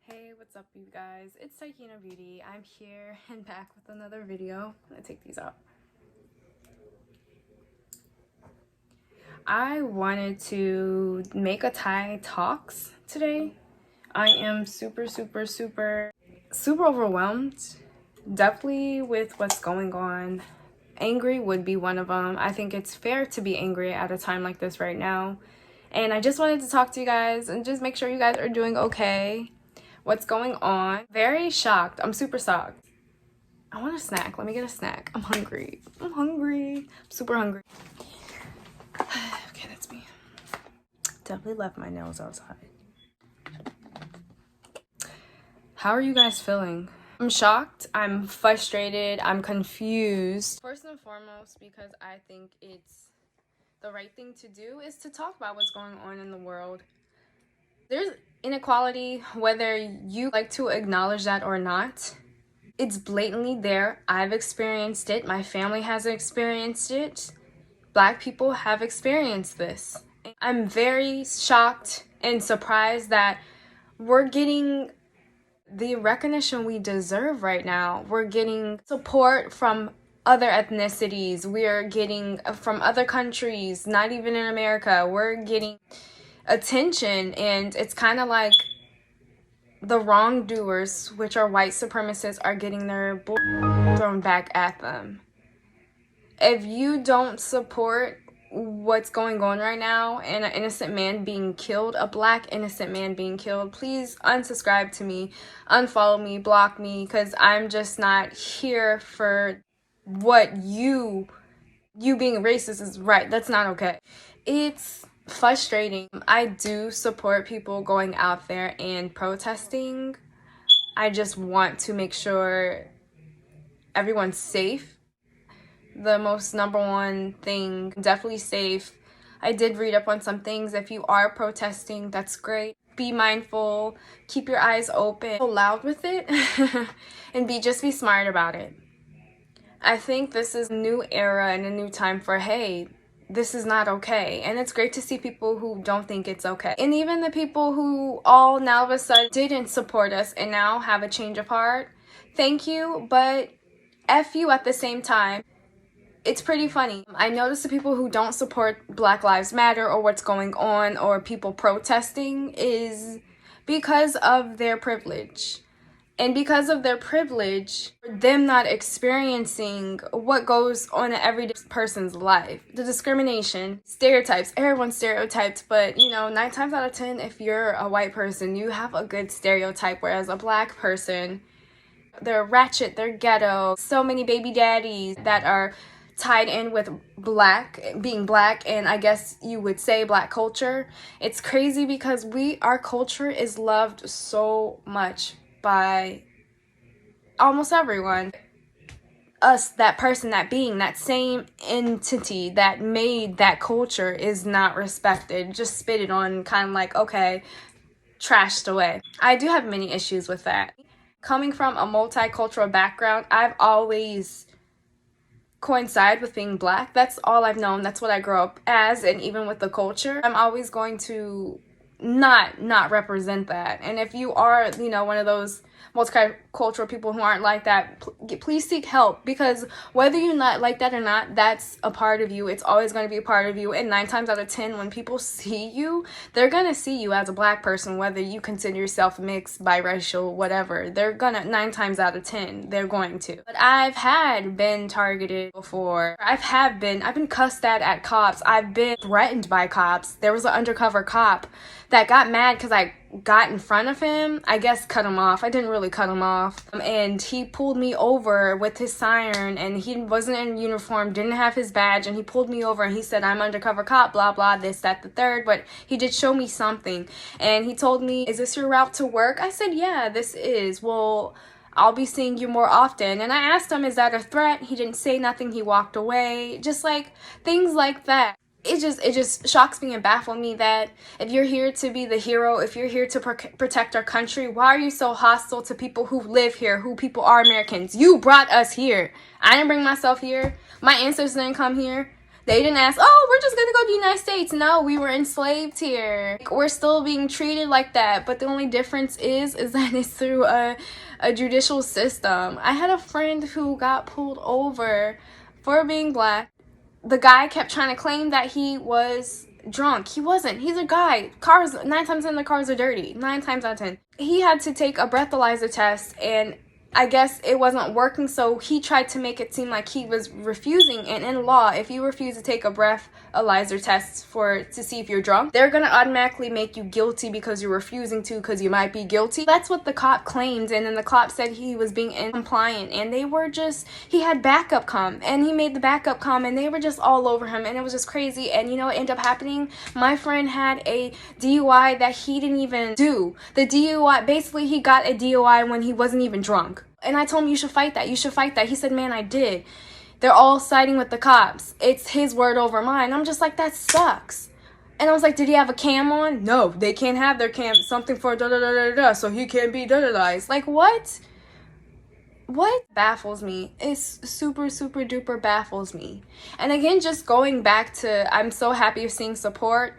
Hey, what's up, you guys? It's Taikina Beauty. I'm here and back with another video. I'm gonna take these out. I wanted to make a Thai talks today. I am super overwhelmed, definitely with what's going on. Angry would be one of them. I think it's fair to be angry at a time like this right now. And I just wanted to talk to you guys and just make sure you guys are doing okay. What's going on? Very shocked. I'm super shocked. I want a snack. Let me get a snack. I'm hungry. I'm super hungry. Okay, that's me. Definitely left my nails outside. How are you guys feeling? I'm shocked. I'm frustrated. I'm confused. First and foremost, because I think it's the right thing to do is to talk about what's going on in the world. There's inequality, whether you like to acknowledge that or not. It's blatantly there. I've experienced it. My family has experienced it. Black people have experienced this. I'm very shocked and surprised that we're getting the recognition we deserve right now. We're getting support from other ethnicities. We're getting from other countries, not even in America. We're getting attention, and it's kind of like the wrongdoers, which are white supremacists, are getting their bull thrown back at them. If you don't support what's going on right now and an innocent man being killed, a black innocent man being killed, please unsubscribe to me, unfollow me, block me, because I'm just not here for what you being racist is right. That's not okay. It's frustrating. I do support people going out there and protesting. I just want to make sure everyone's safe. The most number one thing, definitely safe. I did read up on some things. If you are protesting, that's great. Be mindful, keep your eyes open, go loud with it, and be smart about it. I think this is a new era and a new time for, hey, this is not okay. And it's great to see people who don't think it's okay. And even the people who all now of a sudden didn't support us and now have a change of heart, thank you, but F you at the same time. It's pretty funny. I notice the people who don't support Black Lives Matter or what's going on or people protesting is because of their privilege. And because of their privilege, them not experiencing what goes on in every person's life. The discrimination, stereotypes, everyone's stereotyped, but 9 times out of 10, if you're a white person, you have a good stereotype, whereas a black person, they're ratchet, they're ghetto. So many baby daddies that are tied in with being black, and I guess you would say black culture. It's crazy because our culture is loved so much by almost everyone. Us, that person, that being, that same entity that made that culture is not respected, just spitted on, kind of like, okay, trashed away. I do have many issues with that. Coming from a multicultural background, I've always coincide with being black. That's all I've known. That's what I grew up as, and even with the culture, I'm always going to not represent that. And if you are, one of those multicultural people who aren't like that, please seek help, because whether you're not like that or not, that's a part of you. It's always going to be a part of you. And 9 times out of 10, when people see you, they're going to see you as a black person, whether you consider yourself mixed, biracial, whatever. They're gonna, 9 times out of 10, they're going to. But I've been targeted before. I've been cussed at cops. I've been threatened by cops. There was an undercover cop that got mad because I got in front of him, I guess cut him off. I didn't really cut him off. And he pulled me over with his siren, and he wasn't in uniform, didn't have his badge, and he pulled me over and he said, I'm undercover cop, blah, blah, this, that, the third. But he did show me something. And he told me, is this your route to work? I said, yeah, this is. Well, I'll be seeing you more often. And I asked him, is that a threat? He didn't say nothing. He walked away. Just like things like that. It just shocks me and baffles me that if you're here to be the hero, if you're here to protect our country, why are you so hostile to people who live here, who people are Americans? You brought us here. I didn't bring myself here. My ancestors didn't come here. They didn't ask, oh, we're just going to go to the United States. No, we were enslaved here. We're still being treated like that. But the only difference is that it's through a judicial system. I had a friend who got pulled over for being black. The guy kept trying to claim that he was drunk. He wasn't. He's a guy. 9 times out of 10, the cars are dirty. 9 times out of 10. He had to take a breathalyzer test, and I guess it wasn't working, so he tried to make it seem like he was refusing. And in law, if you refuse to take a breathalyzer test to see if you're drunk, they're gonna automatically make you guilty because you're refusing to, because you might be guilty. That's what the cop claimed, and then the cop said he was being incompliant, and he had backup come, and he made the backup come, and they were just all over him, and it was just crazy. And you know what ended up happening? My friend had a DUI that he didn't even do. The DUI, basically he got a DUI when he wasn't even drunk. And I told him, you should fight that. You should fight that. He said, man, I did. They're all siding with the cops. It's his word over mine. I'm just like, that sucks. And I was like, did he have a cam on? No, they can't have their cam. Something for da-da-da-da-da, so he can't be da-da-da. Like, what? What baffles me? It's super, super duper baffles me. And again, just going back to, I'm so happy you're seeing support.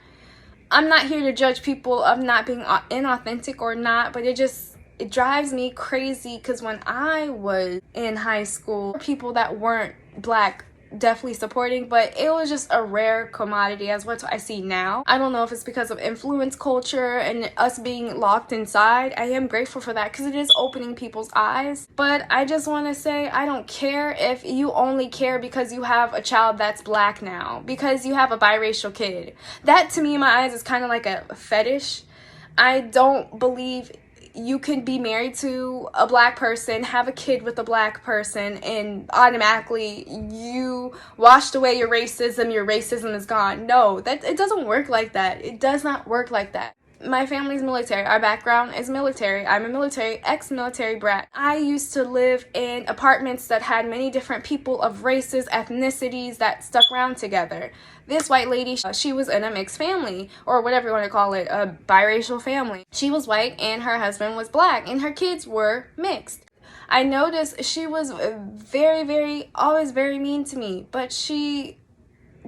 I'm not here to judge people of not being inauthentic or not, but it drives me crazy because when I was in high school, people that weren't black definitely supporting, but it was just a rare commodity as what I see now. I don't know if it's because of influence culture and us being locked inside. I am grateful for that because it is opening people's eyes. But I just want to say, I don't care if you only care because you have a child that's black now, because you have a biracial kid. That to me in my eyes is kind of like a fetish. I don't believe you can be married to a black person, have a kid with a black person, and automatically you washed away your racism is gone. No, it doesn't work like that. It does not work like that. My family's military. Our background is military. I'm a ex-military brat. I used to live in apartments that had many different people of races, ethnicities that stuck around together. This white lady, she was in a mixed family, or whatever you want to call it, a biracial family. She was white and her husband was black, and her kids were mixed. I noticed she was always very mean to me, but she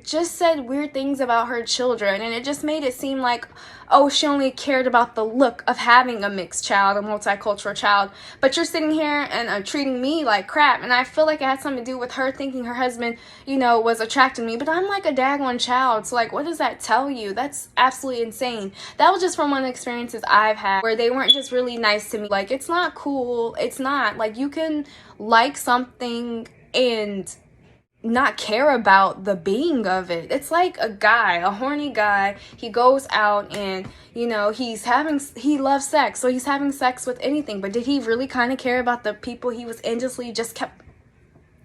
just said weird things about her children, and it just made it seem like, oh, she only cared about the look of having a mixed child, a multicultural child, but you're sitting here and treating me like crap. And I feel like it had something to do with her thinking her husband, was attracting me, but I'm like a daggone child, so like, what does that tell you? That's absolutely insane. That was just from one of the experiences I've had where they weren't just really nice to me. Like, it's not cool. It's not. Like, you can like something and not care about the being of it. It's like a horny guy, he goes out and he loves sex, so he's having sex with anything. But did he really kind of care about the people he was endlessly just kept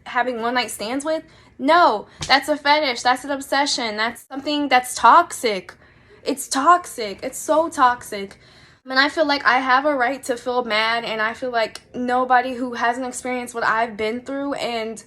having one night stands with? No, that's a fetish, that's an obsession, that's something that's toxic. It's toxic. It's so toxic. And I feel like I have a right to feel mad, and I feel like nobody who hasn't experienced what I've been through and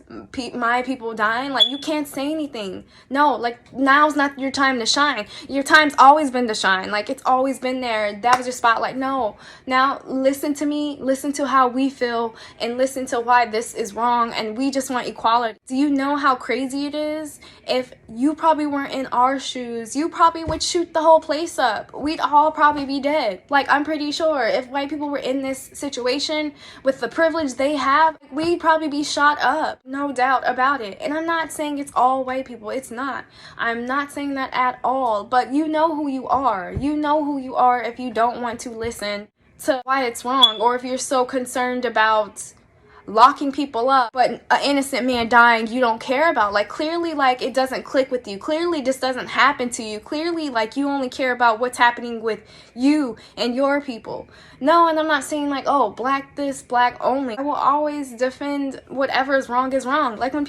my people dying, like, you can't say anything. No, like, now's not your time to shine. Your time's always been to shine. Like, it's always been there. That was your spotlight. No. Now, listen to me. Listen to how we feel, and listen to why this is wrong, and we just want equality. Do you know how crazy it is? If you probably weren't in our shoes, you probably would shoot the whole place up. We'd all probably be dead. Like, I'm pretty sure if white people were in this situation with the privilege they have, we'd probably be shot up. No doubt about it. And I'm not saying it's all white people. It's not. I'm not saying that at all. But you know who you are. You know who you are if you don't want to listen to why it's wrong, or if you're so concerned about locking people up, but an innocent man dying you don't care about. Like, clearly, like, it doesn't click with you. Clearly this doesn't happen to you. Clearly, like, you only care about what's happening with you and your people. No, and I'm not saying like, oh, black this, black only. I will always defend whatever is wrong is wrong. Like, when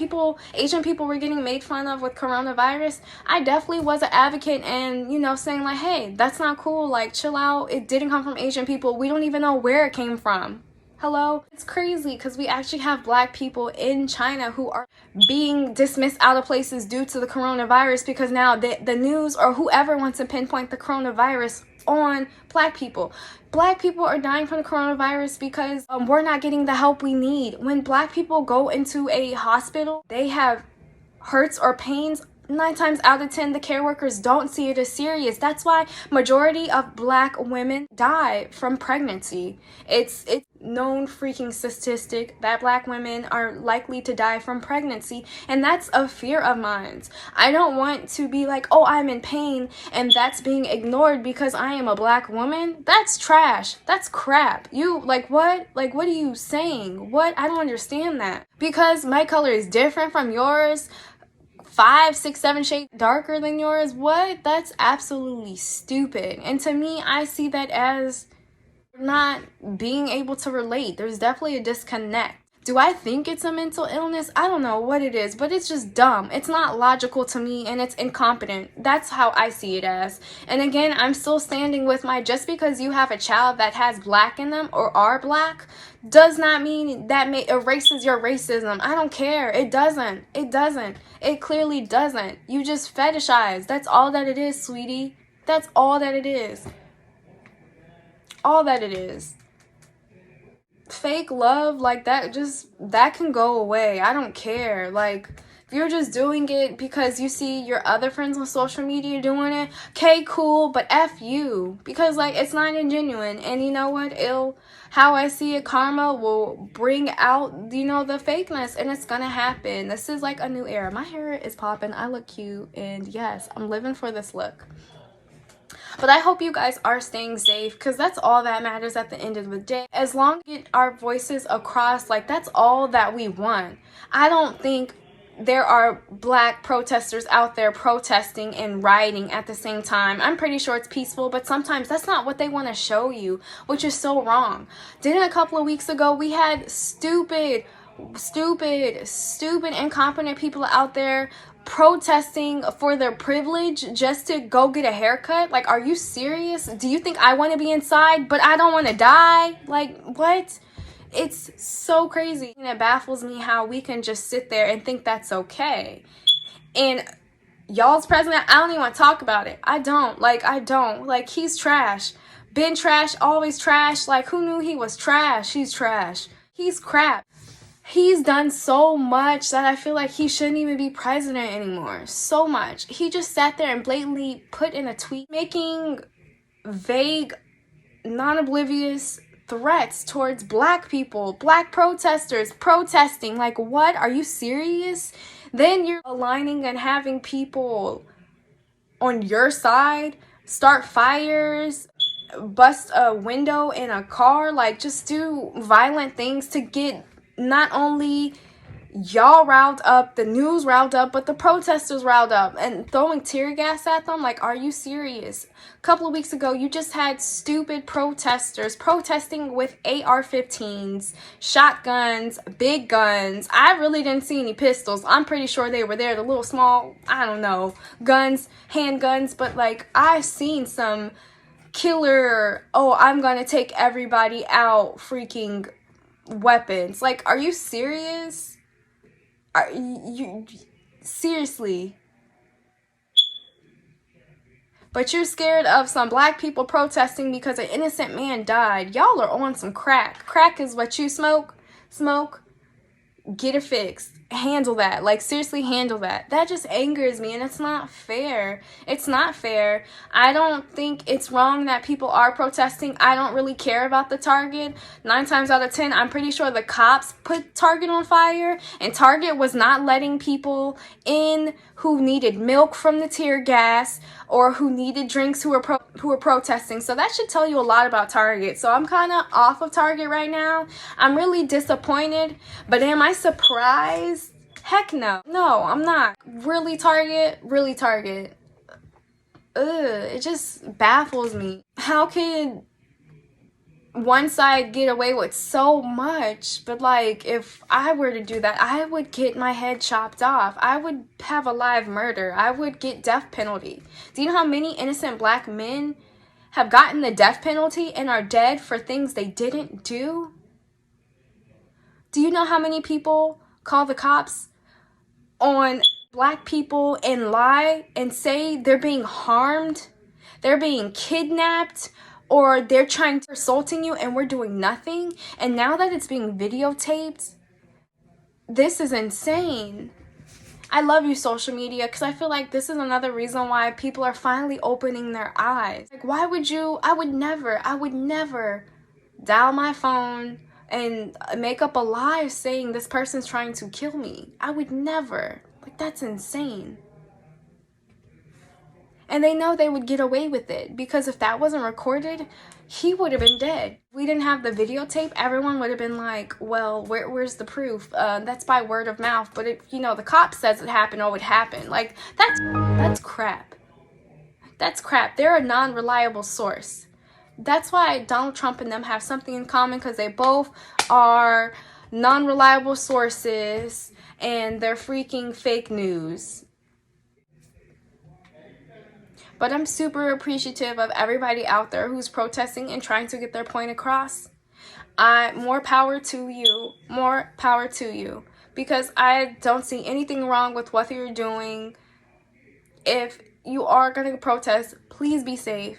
Asian people were getting made fun of with coronavirus, I definitely was an advocate and, you know, saying like, hey, that's not cool. Like, chill out. It didn't come from Asian people. We don't even know where it came from. Hello? It's crazy because we actually have black people in China who are being dismissed out of places due to the coronavirus because now the news or whoever wants to pinpoint the coronavirus on black people. Black people are dying from the coronavirus because we're not getting the help we need. When black people go into a hospital, they have hurts or pains. 9 times out of 10, the care workers don't see it as serious. That's why majority of black women die from pregnancy. It's known freaking statistic that black women are likely to die from pregnancy, and that's a fear of mine. I don't want to be like, oh, I'm in pain, and that's being ignored because I am a black woman. That's trash. That's crap. You, like, what? Like, what are you saying? What? I don't understand that. Because my color is different from yours, 5, 6, 7 shades darker than yours. What? That's absolutely stupid. And to me, I see that as not being able to relate. There's definitely a disconnect. Do I think it's a mental illness? I don't know what it is, but it's just dumb. It's not logical to me, and it's incompetent. That's how I see it as. And again, I'm still standing with my, just because you have a child that has black in them or are black does not mean that erases your racism. I don't care. It doesn't. It doesn't. It clearly doesn't. You just fetishize. That's all that it is, sweetie. That's all that it is. All that it is. Fake love like that, just that can go away. I don't care. Like, if you're just doing it because you see your other friends on social media doing it, okay, cool, but F you, because like it's not genuine. And you know what, how I see it, karma will bring out, you know, the fakeness, and it's gonna happen. This is like a new era. My hair is popping, I look cute, and yes, I'm living for this look. But I hope you guys are staying safe, because that's all that matters at the end of the day. As long as we get our voices across, like, that's all that we want. I don't think there are black protesters out there protesting and rioting at the same time. I'm pretty sure it's peaceful, but sometimes that's not what they want to show you, which is so wrong. Didn't a couple of weeks ago we had stupid, incompetent people out there protesting for their privilege just to go get a haircut? Like, are you serious? Do you think I want to be inside but I don't want to die? Like, what? It's so crazy, and it baffles me how we can just sit there and think that's okay. And y'all's president, I don't even want to talk about it. I don't. Like, he's trash. Been trash, always trash. Like, who knew he was trash? He's trash. He's crap. He's done so much that I feel like he shouldn't even be president anymore. So much. He just sat there and blatantly put in a tweet making vague, non-oblivious threats towards black people, black protesters protesting. Like, what? Are you serious? Then you're aligning and having people on your side start fires, bust a window in a car, like, just do violent things to get not only y'all riled up, the news riled up, but the protesters riled up, and throwing tear gas at them. Like, are you serious? A couple of weeks ago, you just had stupid protesters protesting with AR-15s, shotguns, big guns. I really didn't see any pistols. I'm pretty sure they were there, the little small, I don't know, guns, handguns, but like, I've seen some killer, oh, I'm gonna take everybody out freaking weapons. Like, are you serious? Are you seriously? But you're scared of some black people protesting because an innocent man died. Y'all are on some crack. Crack is what you smoke. Get it fixed. handle that. Like, seriously, handle that. That just angers me, and it's not fair. It's not fair. I don't think it's wrong that people are protesting. I don't really care about the Target. 9 times out of 10, I'm pretty sure the cops put Target on fire, and Target was not letting people in who needed milk from the tear gas or who needed drinks who were protesting. So that should tell you a lot about Target. So I'm kind of off of Target right now. I'm really disappointed, but am I surprised? Heck no. No, I'm not. Really, Target? Really, Target? It just baffles me. How could one side get away with so much, but like, if I were to do that, I would get my head chopped off. I would have a live murder. I would get death penalty. Do you know how many innocent black men have gotten the death penalty and are dead for things they didn't do? Do you know how many people call the cops on black people and lie and say they're being harmed, they're being kidnapped, or they're trying to assaulting you, and we're doing nothing? And now that it's being videotaped, this is insane. I love you, social media, because I feel like this is another reason why people are finally opening their eyes. Like, why would you? I would never dial my phone and make up a lie saying this person's trying to kill me. I would never. Like, that's insane. And they know they would get away with it, because if that wasn't recorded, he would have been dead. If we didn't have the videotape, everyone would have been like, well, where's the proof? That's by word of mouth. But if, you know, the cop says it happened, oh, it happened. Like, that's crap. That's crap. They're a non-reliable source. That's why Donald Trump and them have something in common, because they both are non-reliable sources and they're freaking fake news. But I'm super appreciative of everybody out there who's protesting and trying to get their point across. More power to you. More power to you. Because I don't see anything wrong with what you're doing. If you are going to protest, please be safe.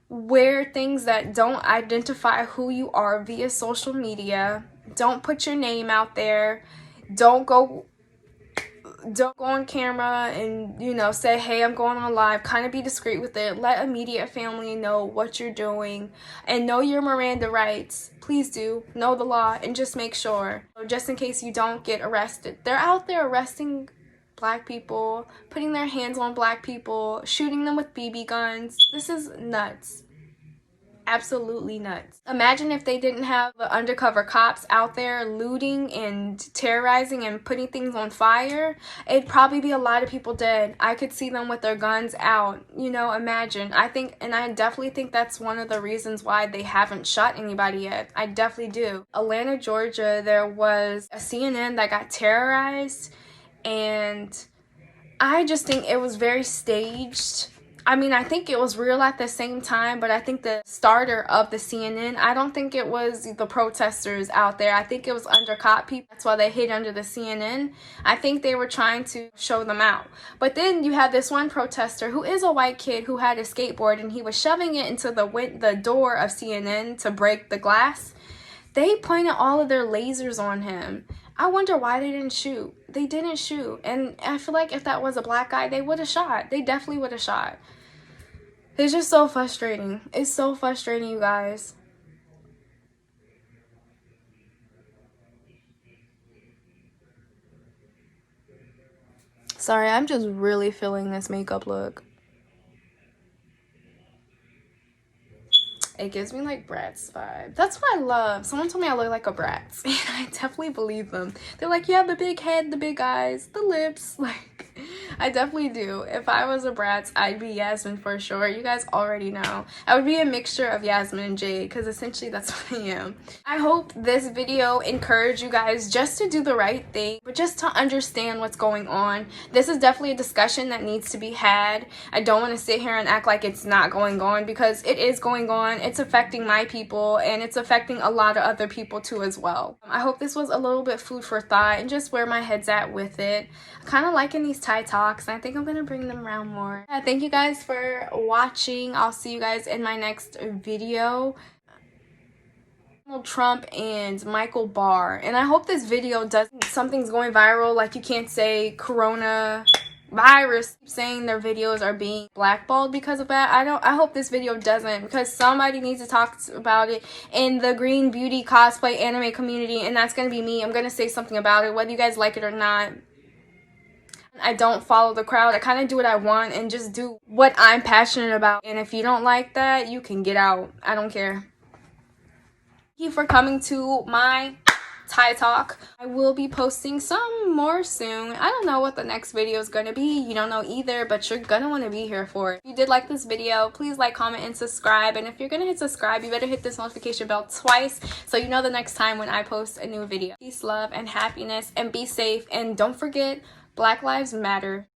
Wear things that don't identify who you are via social media. Don't put your name out there. Don't go on camera and, you know, say, hey, I'm going on live. Kind of be discreet with it. Let immediate family know what you're doing, and know your Miranda rights. Please do know the law, and just make sure, just in case you don't get arrested. They're out there arresting black people, putting their hands on black people, shooting them with BB guns. This is nuts. Absolutely nuts. Imagine if they didn't have the undercover cops out there looting and terrorizing and putting things on fire. It'd probably be a lot of people dead. I could see them with their guns out. You know, imagine. I definitely think that's one of the reasons why they haven't shot anybody yet. I definitely do. Atlanta, Georgia, there was a CNN that got terrorized, and I just think it was very staged. I mean, I think it was real at the same time, but I think the starter of the CNN, I don't think it was the protesters out there. I think it was undercover people. That's why they hid under the CNN. I think they were trying to show them out. But then you have this one protester who is a white kid who had a skateboard, and he was shoving it into the door of CNN to break the glass. They pointed all of their lasers on him. I wonder why they didn't shoot. They didn't shoot. And I feel like if that was a black guy, they would have shot. They definitely would have shot. It's just so frustrating. It's so frustrating, you guys. Sorry, I'm just really feeling this makeup look. It gives me like Bratz vibe. That's what I love. Someone told me I look like a Bratz, and I definitely believe them. They're like, you have the big head, the big eyes, the lips. Like, I definitely do. If I was a Bratz, I'd be Yasmin for sure. You guys already know. I would be a mixture of Yasmin and Jade, because essentially that's what I am. I hope this video encouraged you guys just to do the right thing, but just to understand what's going on. This is definitely a discussion that needs to be had. I don't want to sit here and act like it's not going on, because it is going on. It's affecting my people, and it's affecting a lot of other people too as well. I hope this was a little bit food for thought and just where my head's at with it. I'm kind of liking these Thai talks, and I think I'm gonna bring them around more. Thank you guys for watching. I'll see you guys in my next video. Donald Trump and Michael Barr. And I hope this video does something's going viral. Like, you can't say corona virus, saying their videos are being blackballed because of that. I hope this video doesn't, because somebody needs to talk about it in the green beauty cosplay anime community, and that's gonna be me. I'm gonna say something about it, whether you guys like it or not. I don't follow the crowd. I kind of do what I want and just do what I'm passionate about. And if you don't like that, you can get out. I don't care. Thank you for coming to my Thai talk. I will be posting some more soon. I don't know what the next video is going to be. You don't know either, but you're going to want to be here for it. If you did like this video, please like, comment, and subscribe. And if you're going to hit subscribe, you better hit this notification bell twice so you know the next time when I post a new video. Peace, love, and happiness, and be safe. And don't forget, Black Lives Matter.